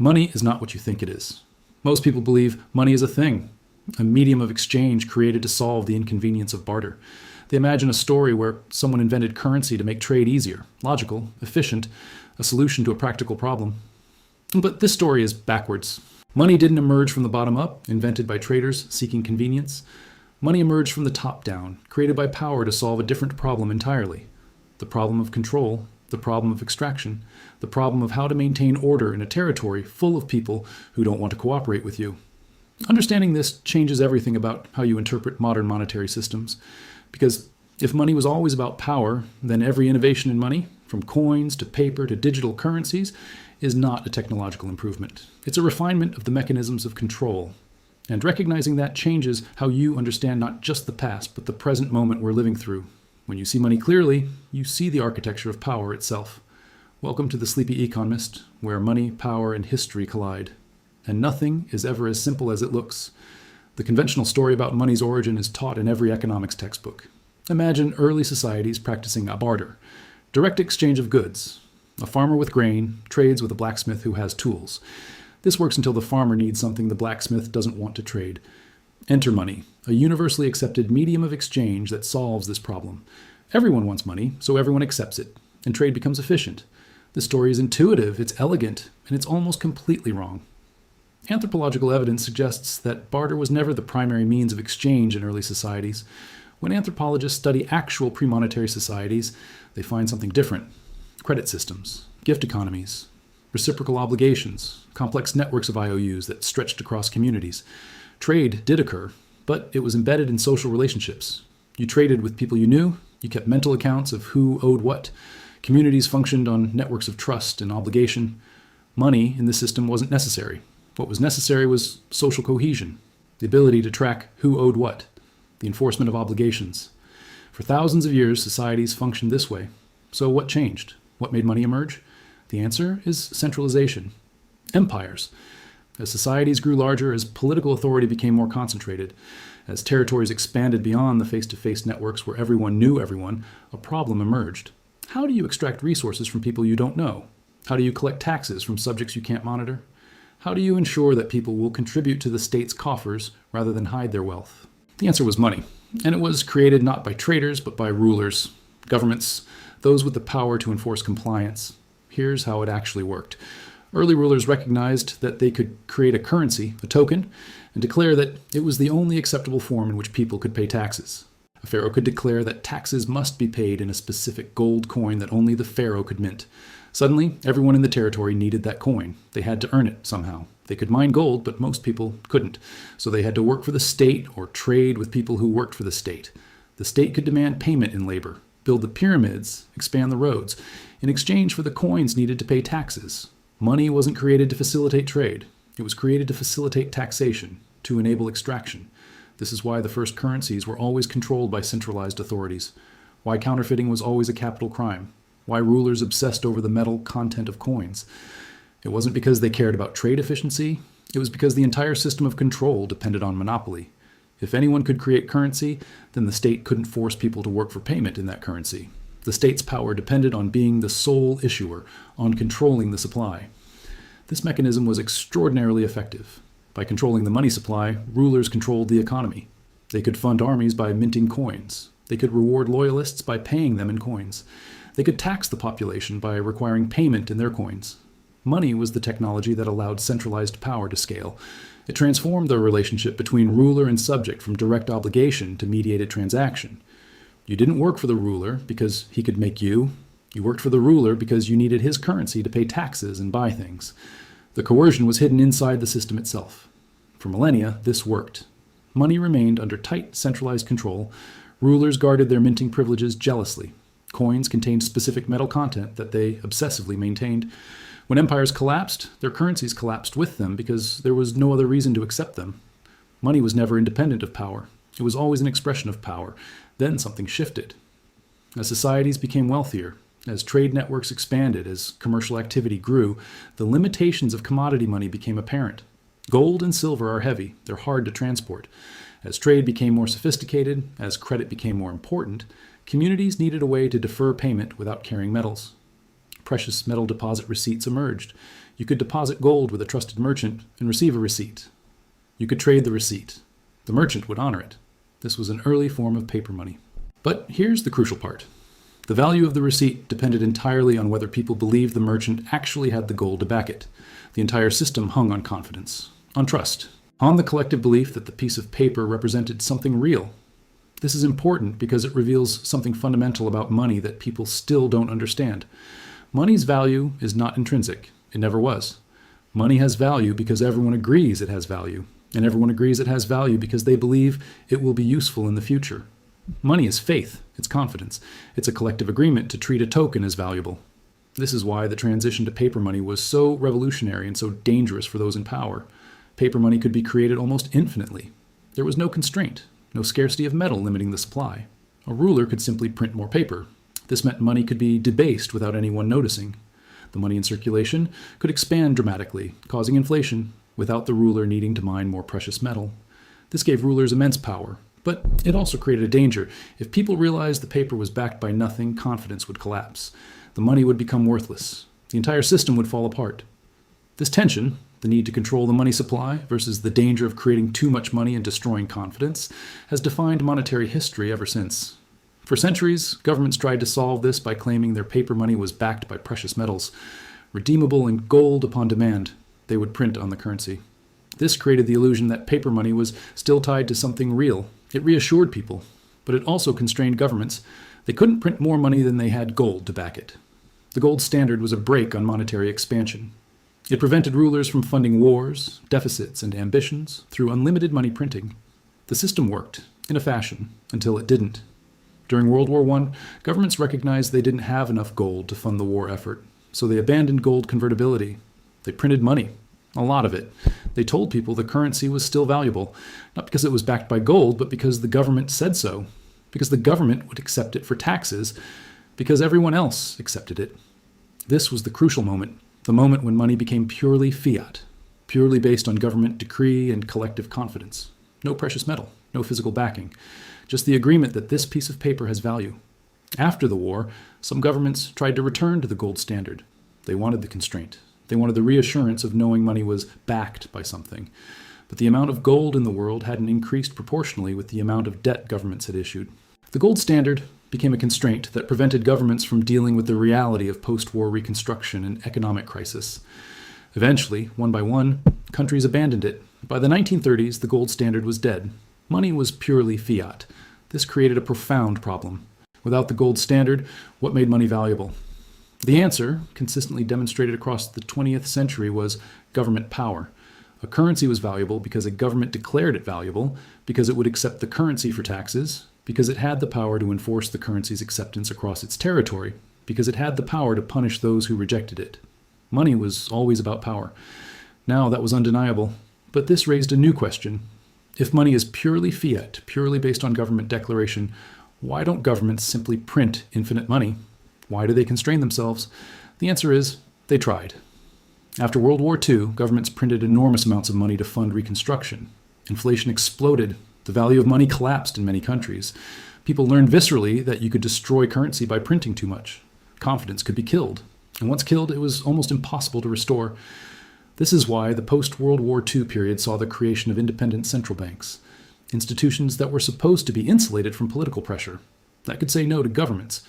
Money is not what you think it is. Most people believe money is a thing, a medium of exchange created to solve the inconvenience of barter. They imagine a story where someone invented currency to make trade easier, logical, efficient, a solution to a practical problem. But this story is backwards. Money didn't emerge from the bottom up, invented by traders seeking convenience. Money emerged from the top down, created by power to solve a different problem entirely. The problem of control, the problem of extraction, the problem of how to maintain order in a territory full of people who don't want to cooperate with you. Understanding this changes everything about how you interpret modern monetary systems. Because if money was always about power, then every innovation in money, from coins to paper to digital currencies, is not a technological improvement. It's a refinement of the mechanisms of control. And recognizing that changes how you understand not just the past, but the present moment we're living through. When you see money clearly, you see the architecture of power itself. Welcome to the Sleepy Econmist, where money, power, and history collide. And nothing is ever as simple as it looks. The conventional story about money's origin is taught in every economics textbook. Imagine early societies practicing a barter, direct exchange of goods. A farmer with grain trades with a blacksmith who has tools. This works until the farmer needs something the blacksmith doesn't want to trade. Enter money, a universally accepted medium of exchange that solves this problem. Everyone wants money, so everyone accepts it, and trade becomes efficient. This story is intuitive, it's elegant, and it's almost completely wrong. Anthropological evidence suggests that barter was never the primary means of exchange in early societies. When anthropologists study actual pre-monetary societies, they find something different. Credit systems, gift economies, reciprocal obligations, complex networks of IOUs that stretched across communities. Trade did occur, but it was embedded in social relationships. You traded with people you knew, you kept mental accounts of who owed what. Communities functioned on networks of trust and obligation. Money in the system wasn't necessary. What was necessary was social cohesion, the ability to track who owed what, the enforcement of obligations. For thousands of years, societies functioned this way. So what changed? What made money emerge? The answer is centralization. Empires. As societies grew larger, as political authority became more concentrated, as territories expanded beyond the face-to-face networks where everyone knew everyone, a problem emerged. How do you extract resources from people you don't know? How do you collect taxes from subjects you can't monitor? How do you ensure that people will contribute to the state's coffers rather than hide their wealth? The answer was money, and it was created not by traders but by rulers, governments, those with the power to enforce compliance. Here's how it actually worked. Early rulers recognized that they could create a currency, a token, and declare that it was the only acceptable form in which people could pay taxes. A pharaoh could declare that taxes must be paid in a specific gold coin that only the pharaoh could mint. Suddenly, everyone in the territory needed that coin. They had to earn it somehow. They could mine gold, but most people couldn't. So they had to work for the state or trade with people who worked for the state. The state could demand payment in labor, build the pyramids, expand the roads, in exchange for the coins needed to pay taxes. Money wasn't created to facilitate trade. It was created to facilitate taxation, to enable extraction. This is why the first currencies were always controlled by centralized authorities, why counterfeiting was always a capital crime, why rulers obsessed over the metal content of coins. It wasn't because they cared about trade efficiency, it was because the entire system of control depended on monopoly. If anyone could create currency, then the state couldn't force people to work for payment in that currency. The state's power depended on being the sole issuer, on controlling the supply. This mechanism was extraordinarily effective. By controlling the money supply, rulers controlled the economy. They could fund armies by minting coins. They could reward loyalists by paying them in coins. They could tax the population by requiring payment in their coins. Money was the technology that allowed centralized power to scale. It transformed the relationship between ruler and subject from direct obligation to mediated transaction. You didn't work for the ruler because he could make you. You worked for the ruler because you needed his currency to pay taxes and buy things. The coercion was hidden inside the system itself. For millennia, this worked. Money remained under tight, centralized control. Rulers guarded their minting privileges jealously. Coins contained specific metal content that they obsessively maintained. When empires collapsed, their currencies collapsed with them because there was no other reason to accept them. Money was never independent of power. It was always an expression of power. Then something shifted. As societies became wealthier, as trade networks expanded, as commercial activity grew, the limitations of commodity money became apparent. Gold and silver are heavy. They're hard to transport. As trade became more sophisticated, as credit became more important, communities needed a way to defer payment without carrying metals. Precious metal deposit receipts emerged. You could deposit gold with a trusted merchant and receive a receipt. You could trade the receipt. The merchant would honor it. This was an early form of paper money. But here's the crucial part. The value of the receipt depended entirely on whether people believed the merchant actually had the gold to back it. The entire system hung on confidence, on trust, on the collective belief that the piece of paper represented something real. This is important because it reveals something fundamental about money that people still don't understand. Money's value is not intrinsic. It never was. Money has value because everyone agrees it has value, and everyone agrees it has value because they believe it will be useful in the future. Money is faith, it's confidence. It's a collective agreement to treat a token as valuable. This is why the transition to paper money was so revolutionary and so dangerous for those in power. Paper money could be created almost infinitely. There was no constraint, no scarcity of metal limiting the supply. A ruler could simply print more paper. This meant money could be debased without anyone noticing. The money in circulation could expand dramatically, causing inflation, without the ruler needing to mine more precious metal. This gave rulers immense power. But it also created a danger. If people realized the paper was backed by nothing, confidence would collapse. The money would become worthless. The entire system would fall apart. This tension, the need to control the money supply versus the danger of creating too much money and destroying confidence, has defined monetary history ever since. For centuries, governments tried to solve this by claiming their paper money was backed by precious metals, redeemable in gold upon demand. They would print on the currency. This created the illusion that paper money was still tied to something real. It reassured people, but it also constrained governments. They couldn't print more money than they had gold to back it. The gold standard was a brake on monetary expansion. It prevented rulers from funding wars, deficits, and ambitions through unlimited money printing. The system worked, in a fashion, until it didn't. During World War I, governments recognized they didn't have enough gold to fund the war effort, so they abandoned gold convertibility. They printed money. A lot of it. They told people the currency was still valuable, not because it was backed by gold, but because the government said so, because the government would accept it for taxes, because everyone else accepted it. This was the crucial moment, the moment when money became purely fiat, purely based on government decree and collective confidence. No precious metal, no physical backing, just the agreement that this piece of paper has value. After the war, some governments tried to return to the gold standard. They wanted the constraint. They wanted the reassurance of knowing money was backed by something. But the amount of gold in the world hadn't increased proportionally with the amount of debt governments had issued. The gold standard became a constraint that prevented governments from dealing with the reality of post-war reconstruction and economic crisis. Eventually, one by one, countries abandoned it. By the 1930s, the gold standard was dead. Money was purely fiat. This created a profound problem. Without the gold standard, what made money valuable? The answer, consistently demonstrated across the 20th century, was government power. A currency was valuable because a government declared it valuable, because it would accept the currency for taxes, because it had the power to enforce the currency's acceptance across its territory, because it had the power to punish those who rejected it. Money was always about power. Now that was undeniable. But this raised a new question. If money is purely fiat, purely based on government declaration, why don't governments simply print infinite money? Why do they constrain themselves? The answer is, they tried. After World War II, governments printed enormous amounts of money to fund reconstruction. Inflation exploded. The value of money collapsed in many countries. People learned viscerally that you could destroy currency by printing too much. Confidence could be killed. And once killed, it was almost impossible to restore. This is why the post-World War II period saw the creation of independent central banks, institutions that were supposed to be insulated from political pressure, that could say no to governments,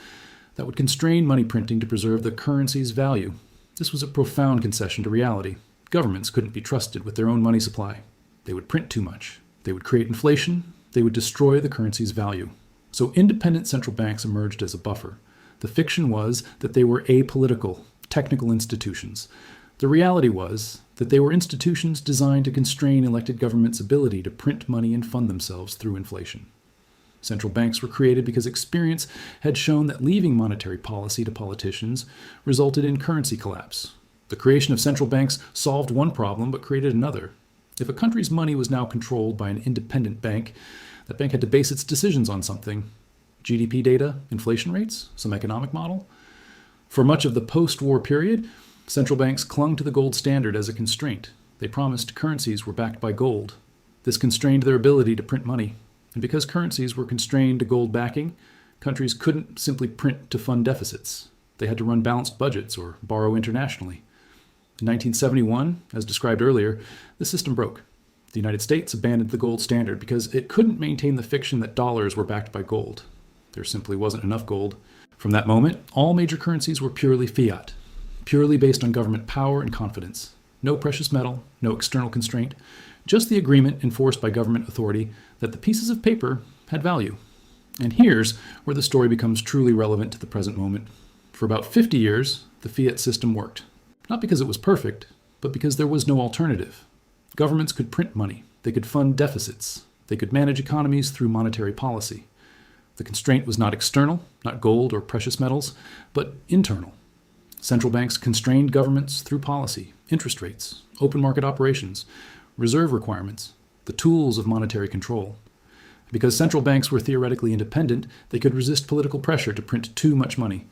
that would constrain money printing to preserve the currency's value. This was a profound concession to reality. Governments couldn't be trusted with their own money supply. They would print too much. They would create inflation. They would destroy the currency's value. So independent central banks emerged as a buffer. The fiction was that they were apolitical, technical institutions. The reality was that they were institutions designed to constrain elected governments' ability to print money and fund themselves through inflation. Central banks were created because experience had shown that leaving monetary policy to politicians resulted in currency collapse. The creation of central banks solved one problem but created another. If a country's money was now controlled by an independent bank, that bank had to base its decisions on something. GDP data, inflation rates, some economic model. For much of the post-war period, central banks clung to the gold standard as a constraint. They promised currencies were backed by gold. This constrained their ability to print money. And because currencies were constrained to gold backing, countries couldn't simply print to fund deficits. They had to run balanced budgets or borrow internationally. In 1971, as described earlier, the system broke. The United States abandoned the gold standard because it couldn't maintain the fiction that dollars were backed by gold. There simply wasn't enough gold. From that moment, all major currencies were purely fiat, purely based on government power and confidence. No precious metal, no external constraint, just the agreement enforced by government authority that the pieces of paper had value. And here's where the story becomes truly relevant to the present moment. For about 50 years, the fiat system worked. Not because it was perfect, but because there was no alternative. Governments could print money, they could fund deficits, they could manage economies through monetary policy. The constraint was not external, not gold or precious metals, but internal. Central banks constrained governments through policy, interest rates, open market operations, reserve requirements, the tools of monetary control. Because central banks were theoretically independent, they could resist political pressure to print too much money.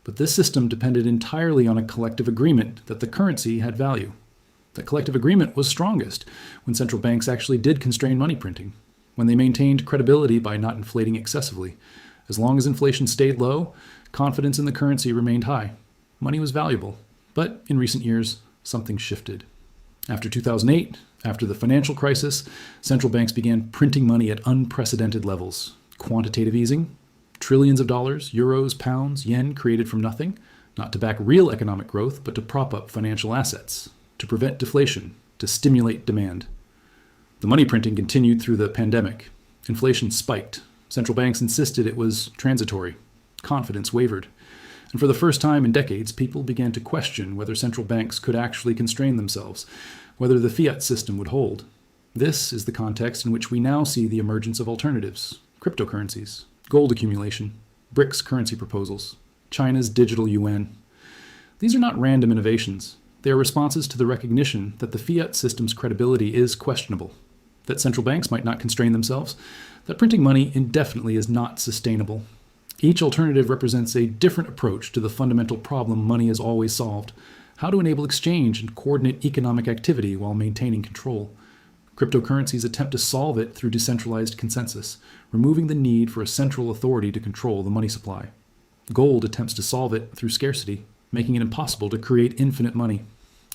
But this system depended entirely on a collective agreement that the currency had value. That collective agreement was strongest when central banks actually did constrain money printing, when they maintained credibility by not inflating excessively. As long as inflation stayed low, confidence in the currency remained high. Money was valuable. But in recent years, something shifted. After 2008, after the financial crisis, central banks began printing money at unprecedented levels. Quantitative easing, trillions of dollars, euros, pounds, yen created from nothing, not to back real economic growth, but to prop up financial assets, to prevent deflation, to stimulate demand. The money printing continued through the pandemic. Inflation spiked. Central banks insisted it was transitory. Confidence wavered. And for the first time in decades, people began to question whether central banks could actually constrain themselves, whether the fiat system would hold. This is the context in which we now see the emergence of alternatives: cryptocurrencies, gold accumulation, BRICS currency proposals, China's digital yuan. These are not random innovations. They are responses to the recognition that the fiat system's credibility is questionable, that central banks might not constrain themselves, that printing money indefinitely is not sustainable. Each alternative represents a different approach to the fundamental problem money has always solved: how to enable exchange and coordinate economic activity while maintaining control. Cryptocurrencies attempt to solve it through decentralized consensus, removing the need for a central authority to control the money supply. Gold attempts to solve it through scarcity, making it impossible to create infinite money.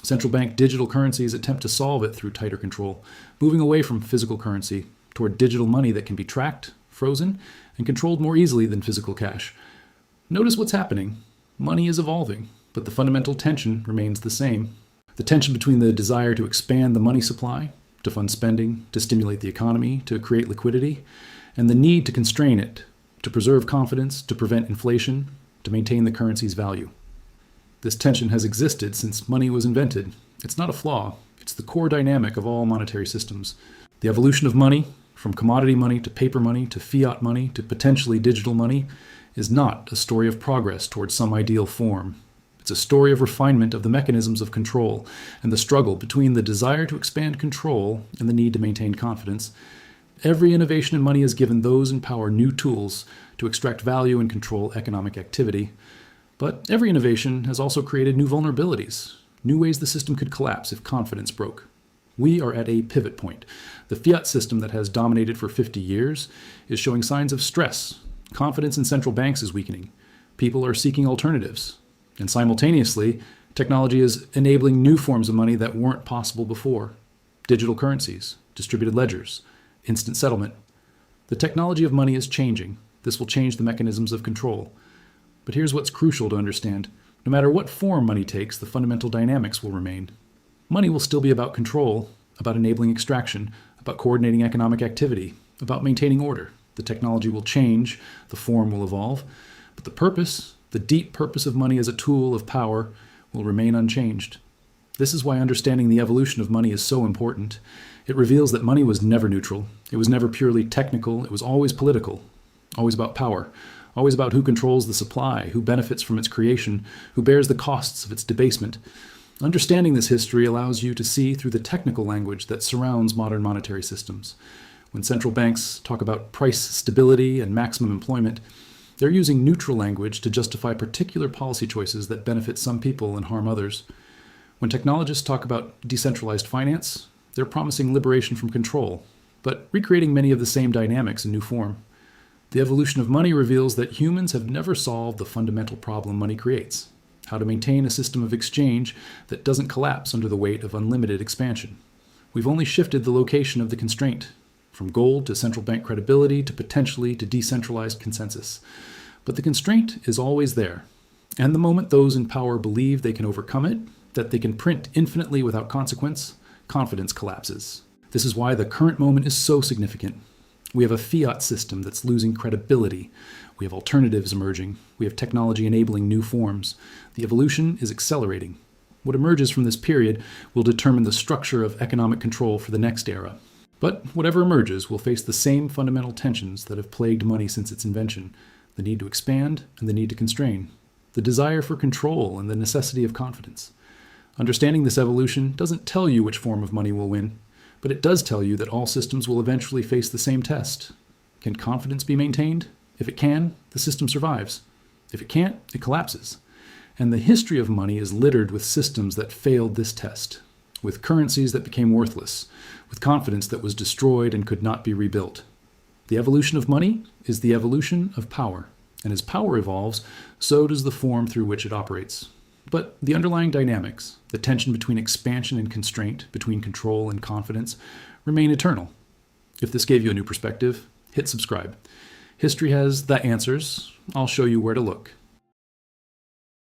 Central bank digital currencies attempt to solve it through tighter control, moving away from physical currency toward digital money that can be tracked, frozen, and controlled more easily than physical cash. Notice what's happening. Money is evolving, but the fundamental tension remains the same. The tension between the desire to expand the money supply, to fund spending, to stimulate the economy, to create liquidity, and the need to constrain it, to preserve confidence, to prevent inflation, to maintain the currency's value. This tension has existed since money was invented. It's not a flaw. It's the core dynamic of all monetary systems. The evolution of money, from commodity money to paper money to fiat money to potentially digital money, is not a story of progress towards some ideal form. It's a story of refinement of the mechanisms of control and the struggle between the desire to expand control and the need to maintain confidence. Every innovation in money has given those in power new tools to extract value and control economic activity. But every innovation has also created new vulnerabilities, new ways the system could collapse if confidence broke. We are at a pivot point. The fiat system that has dominated for 50 years is showing signs of stress. Confidence in central banks is weakening. People are seeking alternatives. And simultaneously, technology is enabling new forms of money that weren't possible before. Digital currencies, distributed ledgers, instant settlement. The technology of money is changing. This will change the mechanisms of control. But here's what's crucial to understand. No matter what form money takes, the fundamental dynamics will remain. Money will still be about control, about enabling extraction, about coordinating economic activity, about maintaining order. The technology will change, the form will evolve, but the purpose, the deep purpose of money as a tool of power, will remain unchanged. This is why understanding the evolution of money is so important. It reveals that money was never neutral. It was never purely technical. It was always political, always about power, always about who controls the supply, who benefits from its creation, who bears the costs of its debasement. Understanding this history allows you to see through the technical language that surrounds modern monetary systems. When central banks talk about price stability and maximum employment, they're using neutral language to justify particular policy choices that benefit some people and harm others. When technologists talk about decentralized finance, they're promising liberation from control, but recreating many of the same dynamics in new form. The evolution of money reveals that humans have never solved the fundamental problem money creates: how to maintain a system of exchange that doesn't collapse under the weight of unlimited expansion. We've only shifted the location of the constraint, from gold to central bank credibility to potentially to decentralized consensus. But the constraint is always there. And the moment those in power believe they can overcome it, that they can print infinitely without consequence, confidence collapses. This is why the current moment is so significant. We have a fiat system that's losing credibility. We have alternatives emerging. We have technology enabling new forms. The evolution is accelerating. What emerges from this period will determine the structure of economic control for the next era. But whatever emerges will face the same fundamental tensions that have plagued money since its invention: the need to expand and the need to constrain, the desire for control and the necessity of confidence. Understanding this evolution doesn't tell you which form of money will win, but it does tell you that all systems will eventually face the same test. Can confidence be maintained? If it can, the system survives. If it can't, it collapses. And the history of money is littered with systems that failed this test, with currencies that became worthless, with confidence that was destroyed and could not be rebuilt. The evolution of money is the evolution of power, and as power evolves, so does the form through which it operates. But the underlying dynamics, the tension between expansion and constraint, between control and confidence, remain eternal. If this gave you a new perspective, hit subscribe. History has the answers. I'll show you where to look.